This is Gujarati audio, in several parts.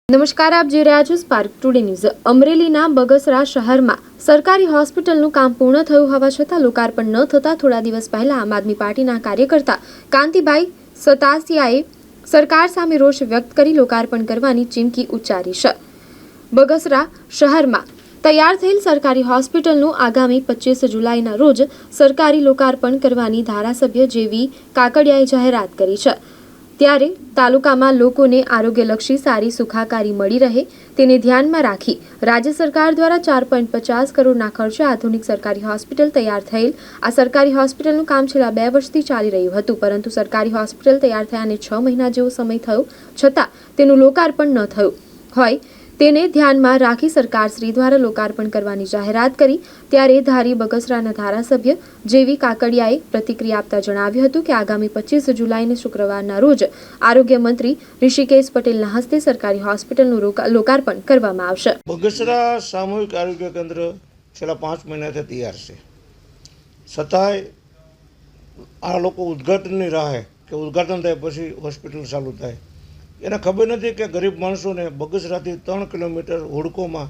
નમસ્કાર, આપ જોઈ રહ્યા છો સ્પાર્ક ટુડે ન્યૂઝ। અમરેલીના બગસરા શહેરમાં સરકારી હોસ્પિટલનું કામ પૂર્ણ થયું હોવા છતાં લોકાર્પણ ન થતાં થોડા દિવસ પહેલા આમ આદમી પાર્ટીના કાર્યકર્તા કાંતિભાઈ સતાસિયાએ સરકાર સામે રોષ વ્યક્ત કરી લોકાર્પણ કરવાની ચીમકી ઉચ્ચારી છે। બગસરા શહેરમાં તૈયાર થયેલ સરકારી હોસ્પિટલનું આગામી 25 જુલાઈના રોજ સરકારી લોકાર્પણ કરવાની ધારાસભ્ય જેવી કાકડિયાએ જાહેરાત કરી છે। ત્યારે તાલુકામાં લોકોને આરોગ્યલક્ષી સારી સુખાકારી મળી રહે તેને ધ્યાનમાં રાખી રાજ્ય સરકાર દ્વારા 4.50 કરોડના ખર્ચે આધુનિક સરકારી હોસ્પિટલ તૈયાર થયેલ આ સરકારી હોસ્પિટલનું કામ છેલ્લા 2 વર્ષથી ચાલી રહ્યું હતું, પરંતુ સરકારી હોસ્પિટલ તૈયાર થયાને 6 મહિના જેવો સમય થયો છતાં તેનું લોકાર્પણ ન થયું હોય તેને ધ્યાનમાં રાખી સરકારશ્રી દ્વારા લોકાર્પણ કરવાની જાહેરાત કરી। ત્યારે ધારી બગસરાના ધારાસભ્ય જેવી કાકડિયાએ પ્રતિક્રિયા આપતા જણાવ્યું હતું કે આગામી 25 જુલાઈને શુક્રવારના રોજ આરોગ્ય મંત્રી ઋષિકેશ પટેલના હસ્તે સરકારી હોસ્પિટલનું લોકાર્પણ કરવામાં આવશે। બગસરા સામૂહિક આરોગ્ય કેન્દ્ર છેલ્લા 5 મહિનાથી તૈયાર છે, છતાંય આ લોકો ઉદ્ઘાટનની રાહે કે ઉદ્ઘાટન થાય પછી હોસ્પિટલ ચાલુ થાય એને ખબર નથી કે ગરીબ માણસોને બગસરાથી 3 કિલોમીટર હુડકોમાં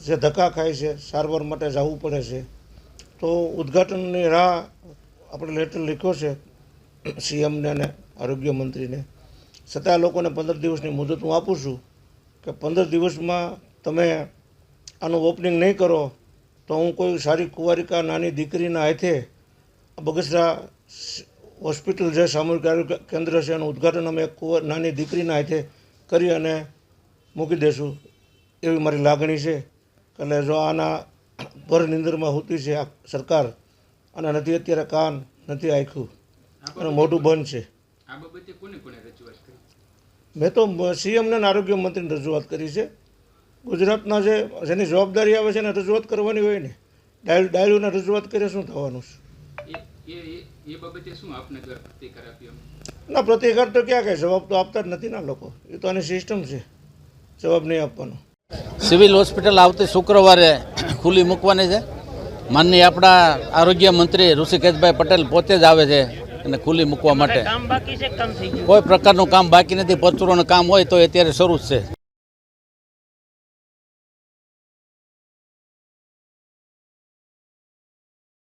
જે ધક્કા ખાય છે, સારવાર માટે જવું પડે છે। તો ઉદ્ઘાટનની રાહ આપણે લેટર લખ્યો છે સીએમને અને આરોગ્ય મંત્રીને, છતાં લોકોને 15 દિવસની મુદત હું આપું છું કે 15 દિવસમાં તમે આનું ઓપનિંગ નહીં કરો તો હું કોઈ સારી કુંવારિકા નાની દીકરીના હાથે બગસરા હોસ્પિટલ જે સામૂહિક આરોગ્ય કેન્દ્ર છે એનું ઉદ્ઘાટન અમે એક નાની દીકરીના હાથે કરી અને મૂકી દઈશું એવી મારી લાગણી છે। એટલે જો આના ભર નિંદરમાં હોતી છે આ સરકાર અને નથી અત્યારે કાન નથી આંખ્યું અને મોઢું બંધ છે। મેં તો સીએમને અને આરોગ્ય મંત્રીને રજૂઆત કરી છે। ગુજરાતના જેની જવાબદારી આવે છે એને રજૂઆત કરવાની હોય ને, ડાયલોને રજૂઆત કરે શું થવાનું છે? ના, પ્રતિકાર તો ક્યાં કહે, જવાબ તો આપતા જ નથી ના લોકો, એ તો આની સિસ્ટમ છે, જવાબ નહીં આપવાનો। સિવિલ હોસ્પિટલ આવતી શુક્રવારે ખુલ્લી મૂકવાની છે। માનનીય આપણા આરોગ્ય મંત્રી ઋષિકેશભાઈ પટેલ પોતે જ આવે છે અને ખુલ્લી મૂકવા માટે। કોઈ પ્રકારનું કામ બાકી નથી, પરચુરોનું કામ હોય તો અત્યારે શરૂ જ છે।